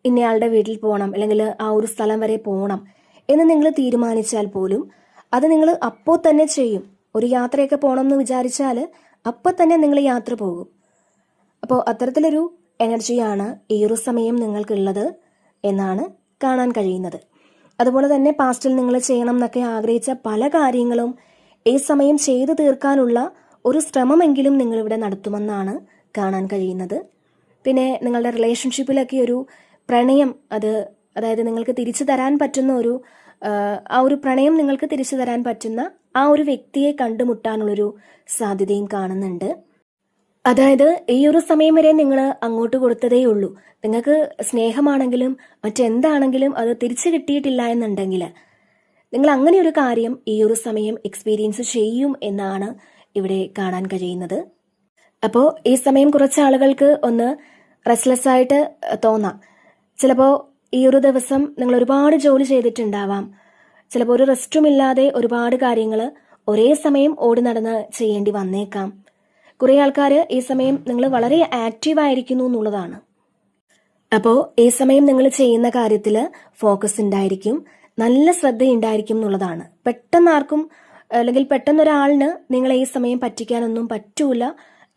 ഇന്നയാളുടെ വീട്ടിൽ പോകണം, അല്ലെങ്കിൽ ആ ഒരു സ്ഥലം വരെ പോകണം എന്ന് നിങ്ങൾ തീരുമാനിച്ചാൽ പോലും അത് നിങ്ങൾ അപ്പോൾ തന്നെ ചെയ്യും. ഒരു യാത്രയൊക്കെ പോകണം എന്ന് വിചാരിച്ചാൽ അപ്പോൾ തന്നെ നിങ്ങൾ യാത്ര പോകും. അപ്പോൾ അത്തരത്തിലൊരു എനർജിയാണ് ഈ ഒരു സമയം നിങ്ങൾക്കുള്ളത് എന്നാണ് കാണാൻ കഴിയുന്നത്. അതുപോലെ തന്നെ പാസ്റ്റിൽ നിങ്ങൾ ചെയ്യണം എന്നൊക്കെ ആഗ്രഹിച്ച പല കാര്യങ്ങളും ഈ സമയം ചെയ്തു തീർക്കാനുള്ള ഒരു ശ്രമമെങ്കിലും നിങ്ങളിവിടെ നടത്തുമെന്നാണ് കാണാൻ കഴിയുന്നത്. പിന്നെ നിങ്ങളുടെ റിലേഷൻഷിപ്പിലൊക്കെ ഒരു പ്രണയം, അതായത് നിങ്ങൾക്ക് തിരിച്ചു തരാൻ പറ്റുന്ന ആ ഒരു പ്രണയം നിങ്ങൾക്ക് തിരിച്ചു തരാൻ പറ്റുന്ന ആ ഒരു വ്യക്തിയെ കണ്ടുമുട്ടാനുള്ളൊരു സാധ്യതയും കാണുന്നുണ്ട്. അതായത് ഈ ഒരു സമയം വരെ നിങ്ങൾ അങ്ങോട്ട് കൊടുത്തതേ ഉള്ളൂ. നിങ്ങൾക്ക് സ്നേഹമാണെങ്കിലും മറ്റെന്താണെങ്കിലും അത് തിരിച്ചു കിട്ടിയിട്ടില്ല എന്നുണ്ടെങ്കിൽ നിങ്ങൾ അങ്ങനെ ഒരു കാര്യം ഈ ഒരു സമയം എക്സ്പീരിയൻസ് ചെയ്യും എന്നാണ് ഇവിടെ കാണാൻ കഴിയുന്നത്. അപ്പോൾ ഈ സമയം കുറച്ച് ആളുകൾക്ക് ഒന്ന് റെസ്റ്റ്ലെസ് ആയിട്ട് തോന്നാം. ചിലപ്പോൾ ഈ ഒരു ദിവസം നിങ്ങൾ ഒരുപാട് ജോലി ചെയ്തിട്ടുണ്ടാവാം. ചിലപ്പോൾ ഒരു റെസ്റ്റുമില്ലാതെ ഒരുപാട് കാര്യങ്ങൾ ഒരേ സമയം ഓടി നടന്ന് ചെയ്യേണ്ടി വന്നേക്കാം. കുറേ ആൾക്കാർ ഈ സമയം നിങ്ങൾ വളരെ ആക്റ്റീവ് ആയിരിക്കുന്നു എന്നുള്ളതാണ്. അപ്പോൾ ഈ സമയം നിങ്ങൾ ചെയ്യുന്ന കാര്യത്തിൽ ഫോക്കസ് ഉണ്ടായിരിക്കും, നല്ല ശ്രദ്ധയുണ്ടായിരിക്കും എന്നുള്ളതാണ്. പെട്ടെന്ന് ആർക്കും അല്ലെങ്കിൽ പെട്ടെന്നൊരാളിന് നിങ്ങളെ ഈ സമയം പറ്റിക്കാനൊന്നും പറ്റൂല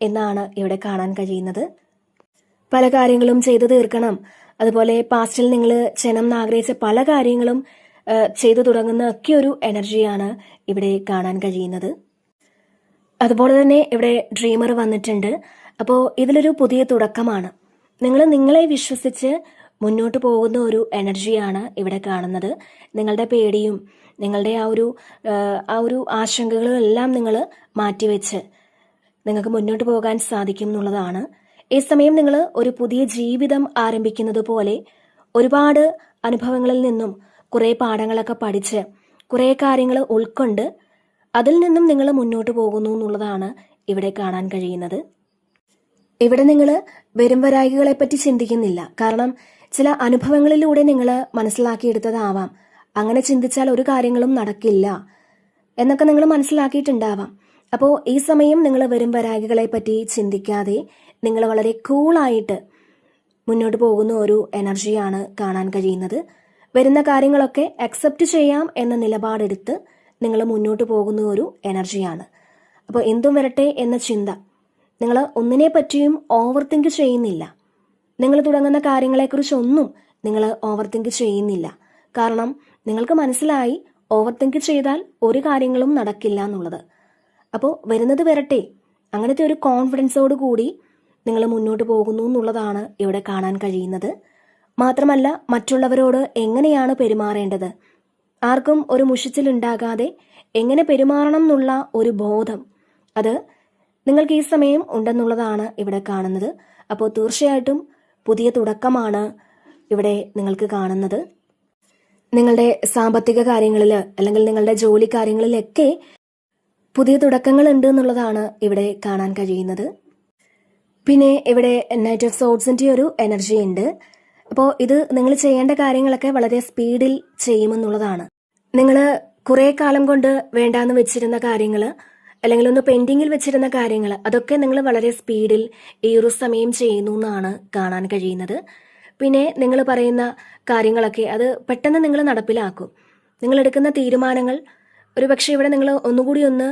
എന്നാണ് ഇവിടെ കാണാൻ കഴിയുന്നത്. പല കാര്യങ്ങളും ചെയ്തു തീർക്കണം, അതുപോലെ പാസ്റ്റിൽ നിങ്ങൾ ചെയ്യണം എന്നാഗ്രഹിച്ച പല കാര്യങ്ങളും ചെയ്തു തുടങ്ങുന്ന ഒക്കെ ഒരു എനർജിയാണ് ഇവിടെ കാണാൻ കഴിയുന്നത്. അതുപോലെ തന്നെ ഇവിടെ ഡ്രീമർ വന്നിട്ടുണ്ട്. അപ്പോൾ ഇതിലൊരു പുതിയ തുടക്കമാണ്. നിങ്ങൾ നിങ്ങളെ വിശ്വസിച്ച് മുന്നോട്ട് പോകുന്ന ഒരു എനർജിയാണ് ഇവിടെ കാണുന്നത്. നിങ്ങളുടെ പേടിയും നിങ്ങളുടെ ആ ഒരു ആശങ്കകളും എല്ലാം നിങ്ങൾ മാറ്റിവെച്ച് നിങ്ങൾക്ക് മുന്നോട്ട് പോകാൻ സാധിക്കും എന്നുള്ളതാണ്. ഈ സമയം നിങ്ങൾ ഒരു പുതിയ ജീവിതം ആരംഭിക്കുന്നത് പോലെ ഒരുപാട് അനുഭവങ്ങളിൽ നിന്നും കുറേ പാഠങ്ങളൊക്കെ പഠിച്ച് കുറേ കാര്യങ്ങൾ ഉൾക്കൊണ്ട് അതിൽ നിന്നും നിങ്ങൾ മുന്നോട്ട് പോകുന്നു എന്നുള്ളതാണ് ഇവിടെ കാണാൻ കഴിയുന്നത്. ഇവിടെ നിങ്ങൾ വരും വരായികളെ പറ്റി ചിന്തിക്കുന്നില്ല. കാരണം ചില അനുഭവങ്ങളിലൂടെ നിങ്ങൾ മനസ്സിലാക്കിയെടുത്തതാവാം. അങ്ങനെ ചിന്തിച്ചാൽ ഒരു കാര്യങ്ങളും നടക്കില്ല എന്നൊക്കെ നിങ്ങൾ മനസ്സിലാക്കിയിട്ടുണ്ടാവാം. അപ്പോൾ ഈ സമയം നിങ്ങൾ വരും വരായികളെ പറ്റി ചിന്തിക്കാതെ നിങ്ങൾ വളരെ കൂളായിട്ട് മുന്നോട്ട് പോകുന്ന ഒരു എനർജിയാണ് കാണാൻ കഴിയുന്നത്. വരുന്ന കാര്യങ്ങളൊക്കെ അക്സെപ്റ്റ് ചെയ്യാം എന്ന നിലപാടെടുത്ത് നിങ്ങൾ മുന്നോട്ട് പോകുന്ന ഒരു എനർജിയാണ്. അപ്പോൾ എന്തും വരട്ടെ എന്ന ചിന്ത, നിങ്ങൾ ഒന്നിനെ പറ്റിയും ഓവർ തിങ്ക് ചെയ്യുന്നില്ല. നിങ്ങൾ തുടങ്ങുന്ന കാര്യങ്ങളെക്കുറിച്ചൊന്നും നിങ്ങൾ ഓവർ തിങ്ക് ചെയ്യുന്നില്ല. കാരണം നിങ്ങൾക്ക് മനസ്സിലായി ഓവർ തിങ്ക് ചെയ്താൽ ഒരു കാര്യങ്ങളും നടക്കില്ല എന്നുള്ളത്. അപ്പോൾ വരുന്നത് വരട്ടെ, അങ്ങനത്തെ ഒരു കോൺഫിഡൻസോട് കൂടി നിങ്ങൾ മുന്നോട്ട് പോകുന്നു എന്നുള്ളതാണ് ഇവിടെ കാണാൻ കഴിയുന്നത്. മാത്രമല്ല മറ്റുള്ളവരോട് എങ്ങനെയാണ് പെരുമാറേണ്ടത്, ആർക്കും ഒരു മുഷിച്ചിലുണ്ടാകാതെ എങ്ങനെ പെരുമാറണം എന്നുള്ള ഒരു ബോധം അത് നിങ്ങൾക്ക് ഈ സമയം ഉണ്ടെന്നുള്ളതാണ് ഇവിടെ കാണുന്നത്. അപ്പോൾ തീർച്ചയായിട്ടും പുതിയ തുടക്കമാണ് ഇവിടെ നിങ്ങൾക്ക് കാണുന്നത്. നിങ്ങളുടെ സാമ്പത്തിക കാര്യങ്ങളിൽ അല്ലെങ്കിൽ നിങ്ങളുടെ ജോലി കാര്യങ്ങളിലൊക്കെ പുതിയ തുടക്കങ്ങൾ ഉണ്ട് എന്നുള്ളതാണ് ഇവിടെ കാണാൻ കഴിയുന്നത്. പിന്നെ ഇവിടെ നൈറ്റ് ഓഫ് സോഡ്സിന്റെ ഒരു എനർജി ഉണ്ട്. അപ്പോൾ ഇത് നിങ്ങൾ ചെയ്യേണ്ട കാര്യങ്ങളൊക്കെ വളരെ സ്പീഡിൽ ചെയ്യുമെന്നുള്ളതാണ്. നിങ്ങൾ കുറേ കാലം കൊണ്ട് വേണ്ടാന്ന് വെച്ചിരുന്ന കാര്യങ്ങൾ അല്ലെങ്കിൽ ഒന്ന് പെൻഡിങ്ങിൽ വെച്ചിരുന്ന കാര്യങ്ങൾ അതൊക്കെ നിങ്ങൾ വളരെ സ്പീഡിൽ ഈ ഒരു സമയം ചെയ്യുന്നു എന്നാണ് കാണാൻ കഴിയുന്നത്. പിന്നെ നിങ്ങൾ പറയുന്ന കാര്യങ്ങളൊക്കെ അത് പെട്ടെന്ന് നിങ്ങൾ നടപ്പിലാക്കും. നിങ്ങൾ എടുക്കുന്ന തീരുമാനങ്ങൾ ഒരുപക്ഷെ ഇവിടെ നിങ്ങൾ ഒന്നുകൂടി ഒന്ന്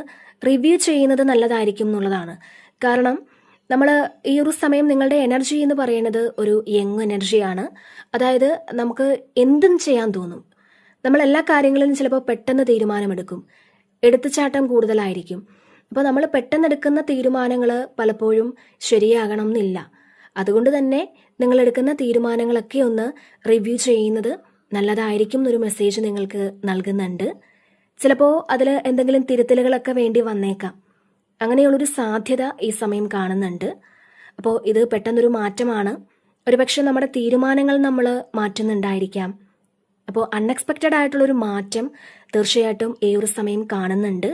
റിവ്യൂ ചെയ്യുന്നത് നല്ലതായിരിക്കും എന്നുള്ളതാണ്. കാരണം നമ്മൾ ഈ ഒരു സമയം നിങ്ങളുടെ എനർജി എന്ന് പറയുന്നത് ഒരു യങ് എനർജിയാണ്. അതായത് നമുക്ക് എന്തും ചെയ്യാൻ തോന്നും. നമ്മൾ എല്ലാ കാര്യങ്ങളിലും ചിലപ്പോൾ പെട്ടെന്ന് തീരുമാനമെടുക്കും. എടുത്തുചാട്ടം കൂടുതലായിരിക്കും. അപ്പോൾ നമ്മൾ പെട്ടെന്ന് എടുക്കുന്ന തീരുമാനങ്ങൾ പലപ്പോഴും ശരിയാകണം എന്നില്ല. അതുകൊണ്ട് തന്നെ നിങ്ങൾ എടുക്കുന്ന തീരുമാനങ്ങളൊക്കെ ഒന്ന് റിവ്യൂ ചെയ്യുന്നത് നല്ലതായിരിക്കും എന്നൊരു മെസ്സേജ് നിങ്ങൾക്ക് നൽകുന്നുണ്ട്. ചിലപ്പോൾ അതിൽ എന്തെങ്കിലും തിരുത്തലുകളൊക്കെ വേണ്ടി വന്നേക്കാം. അങ്ങനെയുള്ളൊരു സാധ്യത ഈ സമയം കാണുന്നുണ്ട്. അപ്പോൾ ഇത് പെട്ടെന്നൊരു മാറ്റമാണ്. ഒരുപക്ഷെ നമ്മുടെ തീരുമാനങ്ങൾ നമ്മൾ മാറ്റുന്നുണ്ടായിരിക്കാം. അപ്പോൾ അൺഎക്സ്പെക്റ്റഡ് ആയിട്ടുള്ളൊരു മാറ്റം തീർച്ചയായിട്ടും ഈ ഒരു സമയം കാണുന്നുണ്ട്.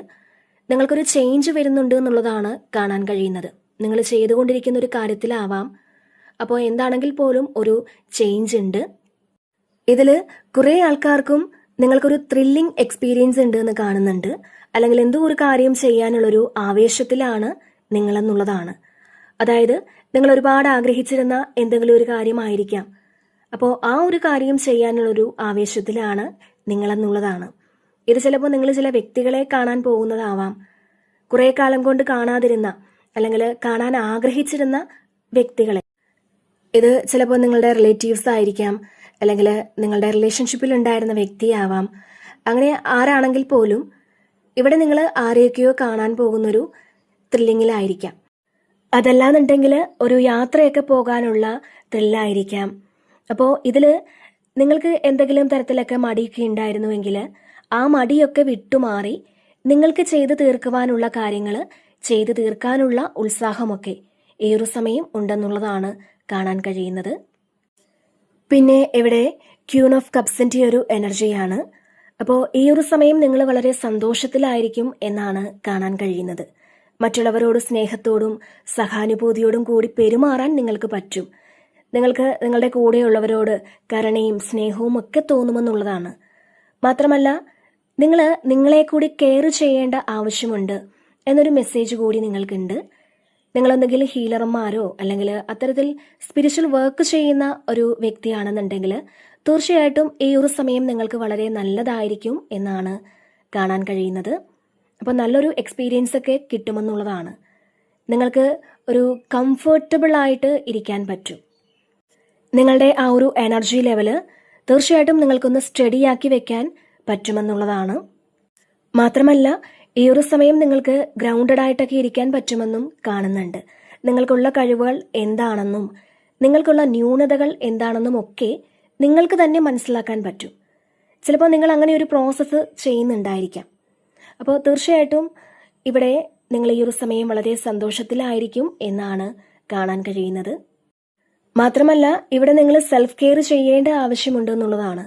നിങ്ങൾക്കൊരു ചേഞ്ച് വരുന്നുണ്ട് എന്നുള്ളതാണ് കാണാൻ കഴിയുന്നത്. നിങ്ങൾ ചെയ്തുകൊണ്ടിരിക്കുന്ന ഒരു കാര്യത്തിലാവാം. അപ്പോൾ എന്താണെങ്കിൽ പോലും ഒരു ചേഞ്ച് ഉണ്ട്. ഇതിൽ കുറേ ആൾക്കാർക്കും നിങ്ങൾക്കൊരു ത്രില്ലിംഗ് എക്സ്പീരിയൻസ് ഉണ്ട് എന്ന് കാണുന്നുണ്ട്. അല്ലെങ്കിൽ എന്തോ ഒരു കാര്യം ചെയ്യാനുള്ളൊരു ആവേശത്തിലാണ് നിങ്ങളെന്നുള്ളതാണ്. അതായത് നിങ്ങൾ ഒരുപാട് ആഗ്രഹിച്ചിരുന്ന എന്തെങ്കിലും ഒരു കാര്യമായിരിക്കാം. അപ്പോൾ ആ ഒരു കാര്യം ചെയ്യാനുള്ളൊരു ആവേശത്തിലാണ് നിങ്ങളെന്നുള്ളതാണ്. ഇത് ചിലപ്പോൾ നിങ്ങൾ ചില വ്യക്തികളെ കാണാൻ പോകുന്നതാവാം. കുറേ കാലം കൊണ്ട് കാണാതിരുന്ന അല്ലെങ്കിൽ കാണാൻ ആഗ്രഹിച്ചിരുന്ന വ്യക്തികളെ. ഇത് ചിലപ്പോൾ നിങ്ങളുടെ റിലേറ്റീവ്സ് ആയിരിക്കാം, അല്ലെങ്കിൽ നിങ്ങളുടെ റിലേഷൻഷിപ്പിൽ ഉണ്ടായിരുന്ന വ്യക്തിയാവാം. അങ്ങനെ ആരാണെങ്കിൽ പോലും ഇവിടെ നിങ്ങൾ ആരെയൊക്കെയോ കാണാൻ പോകുന്നൊരു ത്രില്ലിങ്ങിലായിരിക്കാം. അതല്ലാന്നുണ്ടെങ്കിൽ ഒരു യാത്രയൊക്കെ പോകാനുള്ള ത്രില്ലായിരിക്കാം. അപ്പോൾ ഇതിൽ നിങ്ങൾക്ക് എന്തെങ്കിലും തരത്തിലൊക്കെ മടിയൊക്കെ ഉണ്ടായിരുന്നുവെങ്കിൽ ആ മടിയൊക്കെ വിട്ടുമാറി നിങ്ങൾക്ക് ചെയ്തു തീർക്കുവാനുള്ള കാര്യങ്ങൾ ചെയ്തു തീർക്കാനുള്ള ഉത്സാഹമൊക്കെ ഈ ഒരു സമയം ഉണ്ടെന്നുള്ളതാണ് കാണാൻ കഴിയുന്നത്. പിന്നെ ഇവിടെ ക്യൂൻ ഓഫ് കപ്സിൻ്റെ ഒരു എനർജിയാണ്. അപ്പോൾ ഈ ഒരു സമയം നിങ്ങൾ വളരെ സന്തോഷത്തിലായിരിക്കും എന്നാണ് കാണാൻ കഴിയുന്നത്. മറ്റുള്ളവരോട് സ്നേഹത്തോടും സഹാനുഭൂതിയോടും കൂടി പെരുമാറാൻ നിങ്ങൾക്ക് പറ്റും. നിങ്ങൾക്ക് നിങ്ങളുടെ കൂടെയുള്ളവരോട് കരുണയും സ്നേഹവും ഒക്കെ തോന്നുമെന്നുള്ളതാണ്. മാത്രമല്ല നിങ്ങൾ നിങ്ങളെ കൂടി കെയർ ചെയ്യേണ്ട ആവശ്യമുണ്ട് എന്നൊരു മെസ്സേജ് കൂടി നിങ്ങൾക്കുണ്ട്. നിങ്ങളെന്തെങ്കിലും ഹീലർമാരോ അല്ലെങ്കിൽ അത്തരത്തിൽ സ്പിരിച്വൽ വർക്ക് ചെയ്യുന്ന ഒരു വ്യക്തിയാണെന്നുണ്ടെങ്കിൽ തീർച്ചയായിട്ടും ഈ ഒരു സമയം നിങ്ങൾക്ക് വളരെ നല്ലതായിരിക്കും എന്നാണ് കാണാൻ കഴിയുന്നത്. അപ്പോൾ നല്ലൊരു എക്സ്പീരിയൻസ് ഒക്കെ കിട്ടുമെന്നുള്ളതാണ്. നിങ്ങൾക്ക് ഒരു കംഫർട്ടബിൾ ആയിട്ട് ഇരിക്കാൻ പറ്റും. നിങ്ങളുടെ ആ ഒരു എനർജി ലെവല് തീർച്ചയായിട്ടും നിങ്ങൾക്കൊന്ന് സ്റ്റഡിയാക്കി വെക്കാൻ പറ്റുമെന്നുള്ളതാണ്. മാത്രമല്ല ഈ ഒരു സമയം നിങ്ങൾക്ക് ഗ്രൗണ്ടഡ് ആയിട്ടൊക്കെ ഇരിക്കാൻ പറ്റുമെന്നും കാണുന്നുണ്ട്. നിങ്ങൾക്കുള്ള കഴിവുകൾ എന്താണെന്നും നിങ്ങൾക്കുള്ള ന്യൂനതകൾ എന്താണെന്നും ഒക്കെ നിങ്ങൾക്ക് തന്നെ മനസ്സിലാക്കാൻ പറ്റും. ചിലപ്പോൾ നിങ്ങൾ അങ്ങനെ ഒരു പ്രോസസ്സ് ചെയ്യുന്നുണ്ടായിരിക്കാം. അപ്പോൾ തീർച്ചയായിട്ടും ഇവിടെ നിങ്ങൾ ഈ ഒരു സമയം വളരെ സന്തോഷത്തിലായിരിക്കും എന്നാണ് കാണാൻ കഴിയുന്നത്. മാത്രമല്ല ഇവിടെ നിങ്ങൾ സെൽഫ് കെയർ ചെയ്യേണ്ട ആവശ്യമുണ്ട് എന്നുള്ളതാണ്.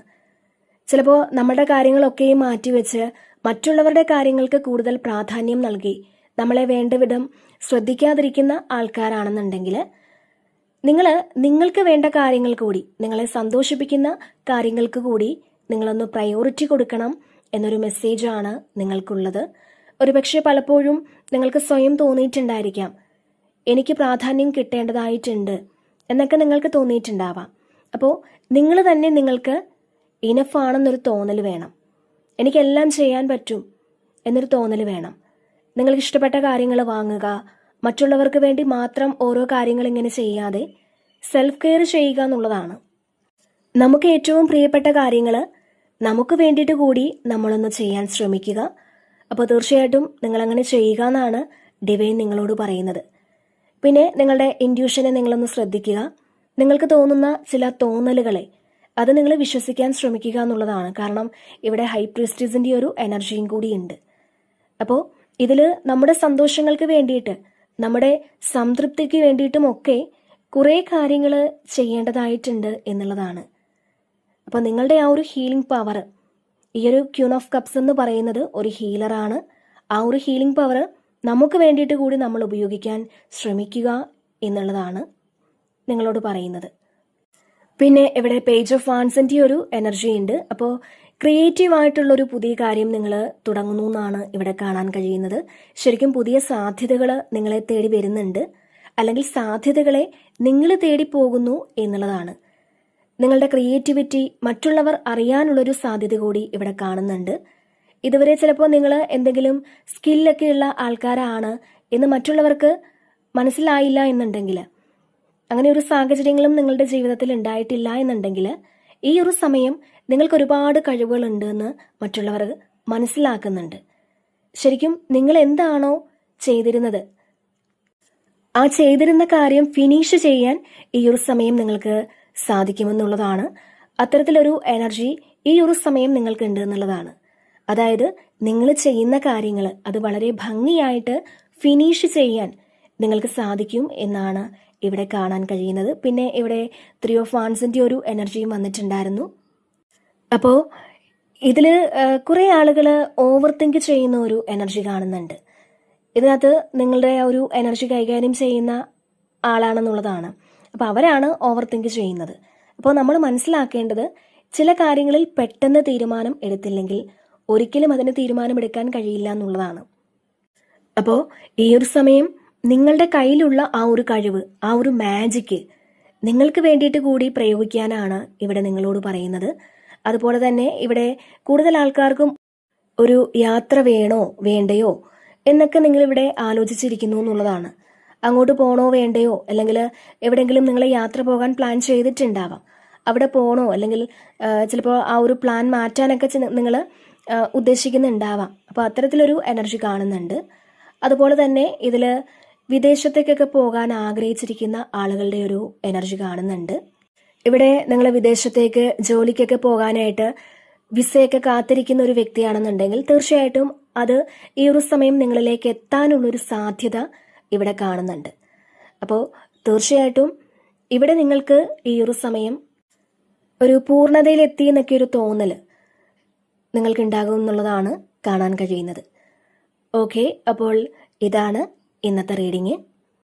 ചിലപ്പോൾ നമ്മുടെ കാര്യങ്ങളൊക്കെയും മാറ്റിവെച്ച് മറ്റുള്ളവരുടെ കാര്യങ്ങൾക്ക് കൂടുതൽ പ്രാധാന്യം നൽകി നമ്മളെ വേണ്ട വിധം ശ്രദ്ധിക്കാതിരിക്കുന്ന ആൾക്കാരാണെന്നുണ്ടെങ്കിൽ നിങ്ങൾക്ക് വേണ്ട കാര്യങ്ങൾ കൂടി, നിങ്ങളെ സന്തോഷിപ്പിക്കുന്ന കാര്യങ്ങൾക്ക് കൂടി നിങ്ങളൊന്ന് പ്രയോറിറ്റി കൊടുക്കണം എന്നൊരു മെസ്സേജാണ് നിങ്ങൾക്കുള്ളത്. ഒരുപക്ഷെ പലപ്പോഴും നിങ്ങൾക്ക് സ്വയം തോന്നിയിട്ടുണ്ടായിരിക്കാം, എനിക്ക് പ്രാധാന്യം കിട്ടേണ്ടതായിട്ടുണ്ട് എന്നൊക്കെ നിങ്ങൾക്ക് തോന്നിയിട്ടുണ്ടാവാം. അപ്പോൾ നിങ്ങൾ തന്നെ നിങ്ങൾക്ക് ഇനഫാണെന്നൊരു തോന്നൽ വേണം. എനിക്കെല്ലാം ചെയ്യാൻ പറ്റും എന്നൊരു തോന്നൽ വേണം. നിങ്ങൾക്ക് ഇഷ്ടപ്പെട്ട കാര്യങ്ങൾ വാങ്ങുക, മറ്റുള്ളവർക്ക് വേണ്ടി മാത്രം ഓരോ കാര്യങ്ങൾ ഇങ്ങനെ ചെയ്യാതെ സെൽഫ് കെയർ ചെയ്യുക എന്നുള്ളതാണ്. നമുക്ക് ഏറ്റവും പ്രിയപ്പെട്ട കാര്യങ്ങൾ നമുക്ക് വേണ്ടിയിട്ട് കൂടി നമ്മളൊന്ന് ചെയ്യാൻ ശ്രമിക്കുക. അപ്പോൾ തീർച്ചയായിട്ടും നിങ്ങളങ്ങനെ ചെയ്യുക എന്നാണ് ഡിവൈൻ നിങ്ങളോട് പറയുന്നത്. പിന്നെ നിങ്ങളുടെ ഇൻറ്റ്യൂഷനെ നിങ്ങളൊന്ന് ശ്രദ്ധിക്കുക. നിങ്ങൾക്ക് തോന്നുന്ന ചില തോന്നലുകളെ അത് നിങ്ങൾ വിശ്വസിക്കാൻ ശ്രമിക്കുക എന്നുള്ളതാണ്. കാരണം ഇവിടെ ഹൈ പ്രീസ്റ്റസിൻ്റെ ഒരു എനർജിയും കൂടിയുണ്ട്. അപ്പോൾ ഇതിൽ നമ്മുടെ സന്തോഷങ്ങൾക്ക് വേണ്ടിയിട്ട്, നമ്മുടെ സംതൃപ്തിക്ക് വേണ്ടിയിട്ടുമൊക്കെ കുറേ കാര്യങ്ങൾ ചെയ്യേണ്ടതായിട്ടുണ്ട് എന്നുള്ളതാണ്. അപ്പോൾ നിങ്ങളുടെ ആ ഒരു ഹീലിംഗ് പവർ, ഈ ഒരു ക്യൂൻ ഓഫ് കപ്സ് എന്ന് പറയുന്നത് ഒരു ഹീലറാണ്. ആ ഒരു ഹീലിംഗ് പവർ നമുക്ക് വേണ്ടിയിട്ട് കൂടി നമ്മൾ ഉപയോഗിക്കാൻ ശ്രമിക്കുക എന്നുള്ളതാണ് നിങ്ങളോട് പറയുന്നത്. പിന്നെ ഇവിടെ പേജ് ഓഫ് വാൻസിൻ്റെ ഒരു എനർജി ഉണ്ട്. അപ്പോൾ ക്രിയേറ്റീവ് ആയിട്ടുള്ളൊരു പുതിയ കാര്യം നിങ്ങൾ തുടങ്ങുന്നു എന്നാണ് ഇവിടെ കാണാൻ കഴിയുന്നത്. ശരിക്കും പുതിയ സാധ്യതകൾ നിങ്ങളെ തേടി വരുന്നുണ്ട്, അല്ലെങ്കിൽ സാധ്യതകളെ നിങ്ങൾ തേടി പോകുന്നു എന്നുള്ളതാണ്. നിങ്ങളുടെ ക്രിയേറ്റിവിറ്റി മറ്റുള്ളവർ അറിയാനുള്ളൊരു സാധ്യത കൂടി ഇവിടെ കാണുന്നുണ്ട്. ഇതുവരെ ചിലപ്പോൾ നിങ്ങൾ എന്തെങ്കിലും സ്കില്ലൊക്കെ ഉള്ള ആൾക്കാരാണ് എന്ന് മറ്റുള്ളവർക്ക് മനസ്സിലായില്ല എന്നുണ്ടെങ്കിൽ, അങ്ങനെ ഒരു സാഹചര്യങ്ങളും നിങ്ങളുടെ ജീവിതത്തിൽ ഉണ്ടായിട്ടില്ല എന്നുണ്ടെങ്കിൽ, ഈ ഒരു സമയം നിങ്ങൾക്ക് ഒരുപാട് കഴിവുകളുണ്ട് എന്ന് മറ്റുള്ളവർ മനസ്സിലാക്കുന്നുണ്ട്. ശരിക്കും നിങ്ങൾ എന്താണോ ചെയ്തിരുന്നത്, ആ ചെയ്തിരുന്ന കാര്യം ഫിനിഷ് ചെയ്യാൻ ഈ ഒരു സമയം നിങ്ങൾക്ക് സാധിക്കുമെന്നുള്ളതാണ്. അത്തരത്തിലൊരു എനർജി ഈ ഒരു സമയം നിങ്ങൾക്കുണ്ട് എന്നുള്ളതാണ്. അതായത് നിങ്ങൾ ചെയ്യുന്ന കാര്യങ്ങൾ അത് വളരെ ഭംഗിയായിട്ട് ഫിനിഷ് ചെയ്യാൻ നിങ്ങൾക്ക് സാധിക്കും എന്നാണ് ഇവിടെ കാണാൻ കഴിയുന്നത്. പിന്നെ ഇവിടെ 3 ഓഫ് വാൻസിൻ്റെ ഒരു എനർജിയും വന്നിട്ടുണ്ടായിരുന്നു. അപ്പോൾ ഇതിൽ കുറേ ആളുകൾ ഓവർ തിങ്ക് ചെയ്യുന്ന ഒരു എനർജി കാണുന്നുണ്ട്. ഇതിനകത്ത് നിങ്ങളുടെ ഒരു എനർജി കൈകാര്യം ചെയ്യുന്ന ആളാണെന്നുള്ളതാണ്. അപ്പോൾ അവരാണ് ഓവർ തിങ്ക് ചെയ്യുന്നത്. അപ്പോൾ നമ്മൾ മനസ്സിലാക്കേണ്ടത്, ചില കാര്യങ്ങളിൽ പെട്ടെന്ന് തീരുമാനം എടുത്തില്ലെങ്കിൽ ഒരിക്കലും അതിന് തീരുമാനമെടുക്കാൻ കഴിയില്ല എന്നുള്ളതാണ്. അപ്പോൾ ഈ ഒരു സമയം നിങ്ങളുടെ കയ്യിലുള്ള ആ ഒരു കഴിവ്, ആ ഒരു മാജിക്ക് നിങ്ങൾക്ക് വേണ്ടിയിട്ട് കൂടി പ്രയോഗിക്കാനാണ് ഇവിടെ നിങ്ങളോട് പറയുന്നത്. അതുപോലെ തന്നെ ഇവിടെ കൂടുതൽ ആൾക്കാർക്കും ഒരു യാത്ര വേണോ വേണ്ടയോ എന്നൊക്കെ നിങ്ങളിവിടെ ആലോചിച്ചിരിക്കുന്നു എന്നുള്ളതാണ്. അങ്ങോട്ട് പോകണോ വേണ്ടയോ, അല്ലെങ്കിൽ എവിടെയെങ്കിലും നിങ്ങൾ യാത്ര പോകാൻ പ്ലാൻ ചെയ്തിട്ടുണ്ടാവാം. അവിടെ പോകണോ, അല്ലെങ്കിൽ ചിലപ്പോൾ ആ ഒരു പ്ലാൻ മാറ്റാനൊക്കെ നിങ്ങൾ ഉദ്ദേശിക്കുന്നുണ്ടാവാം. അപ്പോൾ അത്തരത്തിലൊരു എനർജി കാണുന്നുണ്ട്. അതുപോലെ തന്നെ ഇതിൽ വിദേശത്തേക്കൊക്കെ പോകാൻ ആഗ്രഹിച്ചിരിക്കുന്ന ആളുകളുടെ ഒരു എനർജി കാണുന്നുണ്ട്. ഇവിടെ നിങ്ങൾ വിദേശത്തേക്ക് ജോലിക്കൊക്കെ പോകാനായിട്ട് വിസയൊക്കെ കാത്തിരിക്കുന്ന ഒരു വ്യക്തിയാണെന്നുണ്ടെങ്കിൽ തീർച്ചയായിട്ടും അത് ഈ ഒരു സമയം നിങ്ങളിലേക്ക് എത്താനുള്ളൊരു സാധ്യത ഇവിടെ കാണുന്നുണ്ട്. അപ്പോൾ തീർച്ചയായിട്ടും ഇവിടെ നിങ്ങൾക്ക് ഈ ഒരു സമയം ഒരു പൂർണ്ണതയിലെത്തി എന്നൊക്കെ ഒരു തോന്നൽ നിങ്ങൾക്കുണ്ടാകും എന്നുള്ളതാണ് കാണാൻ കഴിയുന്നത്. ഓക്കെ, അപ്പോൾ ഇതാണ് ഇന്നത്തെ റീഡിങ്.